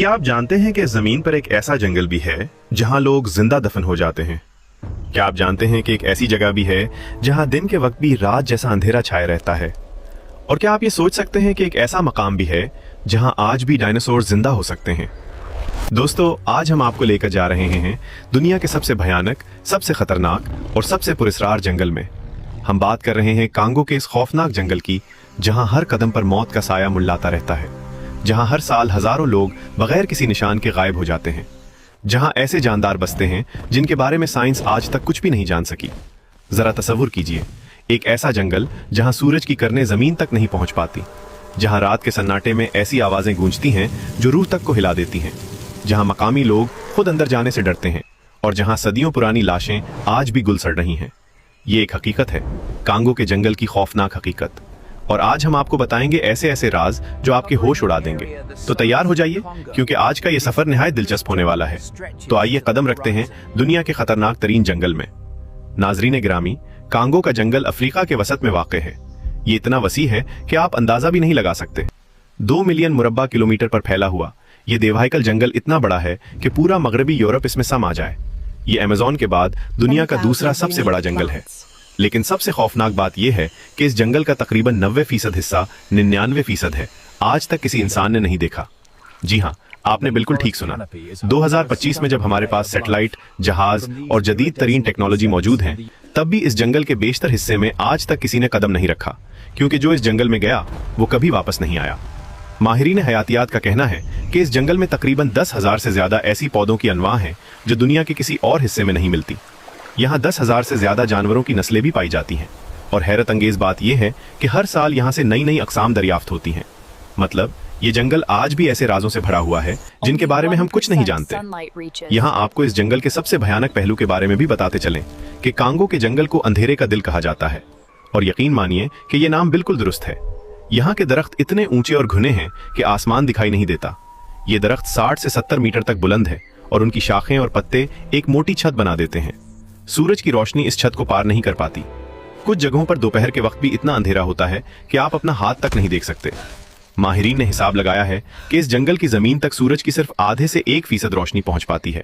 क्या आप जानते हैं कि जमीन पर एक ऐसा जंगल भी है जहां लोग जिंदा दफन हो जाते हैं? क्या आप जानते हैं कि एक ऐसी जगह भी है जहां दिन के वक्त भी रात जैसा अंधेरा छाया रहता है? और क्या आप ये सोच सकते हैं कि एक ऐसा मकाम भी है जहां आज भी डायनासोर जिंदा हो सकते हैं? दोस्तों, आज हम आपको लेकर जा रहे हैं दुनिया के सबसे भयानक, सबसे खतरनाक और सबसे पुरस्कार जंगल में। हम बात कर रहे हैं कांगो के इस खौफनाक जंगल की, जहां हर कदम पर मौत का साया मंडलाता रहता है, जहां हर साल हजारों लोग बगैर किसी निशान के गायब हो जाते हैं, जहां ऐसे जानदार बसते हैं जिनके बारे में साइंस आज तक कुछ भी नहीं जान सकी। जरा तसव्वुर कीजिए, एक ऐसा जंगल जहां सूरज की किरणें जमीन तक नहीं पहुंच पाती, जहां रात के सन्नाटे में ऐसी आवाजें गूंजती हैं जो रूह तक को हिला देती हैं, जहां मकामी लोग खुद अंदर जाने से डरते हैं और जहां सदियों पुरानी लाशें आज भी गुलसड़ रही हैं। ये एक हकीकत है, कांगो के जंगल की खौफनाक हकीकत। और आज हम आपको बताएंगे ऐसे ऐसे राज जो आपके होश उड़ा देंगे। तो तैयार हो जाइए, क्योंकि आज का ये सफर निहायत दिलचस्प होने वाला है। तो आइए कदम रखते हैं दुनिया के खतरनाक तरीन जंगल में। नाजरीन गिरामी, कांगो का जंगल अफ्रीका के वसत में वाक़ है। ये इतना वसी है कि आप अंदाजा भी नहीं लगा सकते। 2 मिलियन मुरब्बा किलोमीटर पर फैला हुआ ये देवहाइकल जंगल इतना बड़ा है कि पूरा मगरबी यूरोप इसमें समा जाए। ये अमेज़न के बाद दुनिया का दूसरा सबसे बड़ा जंगल है। लेकिन सबसे खौफनाक बात यह है कि इस जंगल का तकरीबन 90% हिस्सा 99% है, आज तक किसी इंसान ने नहीं देखा। जी हाँ, आपने बिल्कुल ठीक सुना। 2025 में जब हमारे पास सैटेलाइट, जहाज और जदीद तरीन टेक्नोलॉजी मौजूद हैं, तब भी इस जंगल के बेशतर हिस्से में आज तक किसी ने कदम नहीं रखा, क्योंकि जो इस जंगल में गया वो कभी वापस नहीं आया। माहिरीन हयातियात का कहना है कि इस जंगल में तकरीबन 10,000 से ज्यादा ऐसी पौधों की अनवा हैं जो दुनिया के किसी और हिस्से में नहीं मिलती। यहाँ 10,000 से ज्यादा जानवरों की नस्लें भी पाई जाती हैं। और हैरत अंगेज बात यह है कि हर साल यहाँ से नई नई अक़साम दरियाफ्त होती हैं। मतलब ये जंगल आज भी ऐसे राजों से भरा हुआ है जिनके बारे में हम कुछ नहीं जानते। यहाँ आपको इस जंगल के सबसे भयानक पहलू के बारे में भी बताते चलें कि कांगो के जंगल को अंधेरे का दिल कहा जाता है। और यकीन मानिए कि ये नाम बिल्कुल दुरुस्त है। यहाँ के दरख्त इतने ऊंचे और घने हैं कि आसमान दिखाई नहीं देता। ये दरख्त 60 से 70 मीटर तक बुलंद है और उनकी शाखें और पत्ते एक मोटी छत बना देते हैं। सूरज की रोशनी इस छत को पार नहीं कर पाती। कुछ जगहों पर दोपहर के वक्त भी इतना अंधेरा होता है कि आप अपना हाथ तक नहीं देख सकते। माहिरीन ने हिसाब लगाया है कि इस जंगल की जमीन तक सूरज की सिर्फ आधे से 1% रोशनी पहुंच पाती है।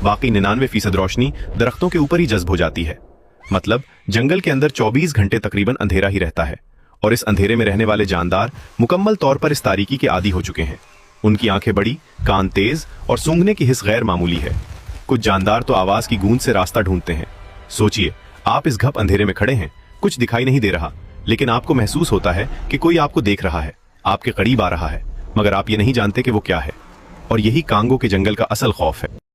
बाकी 99% रोशनी दरख्तों के ऊपर ही जज्ब हो जाती है। मतलब जंगल के अंदर 24 घंटे तकरीबन अंधेरा ही रहता है। और इस अंधेरे में रहने वाले जानदार मुकम्मल तौर पर इस तारीकी के आदी हो चुके हैं। उनकी आंखें बड़ी, कान तेज और सूंघने की हिस्स गैर मामूली है। कुछ जानदार तो आवाज की गूंज से रास्ता ढूंढते हैं। सोचिए, आप इस घप अंधेरे में खड़े हैं, कुछ दिखाई नहीं दे रहा, लेकिन आपको महसूस होता है कि कोई आपको देख रहा है, आपके करीब आ रहा है, मगर आप ये नहीं जानते कि वो क्या है। और यही कांगो के जंगल का असल खौफ है।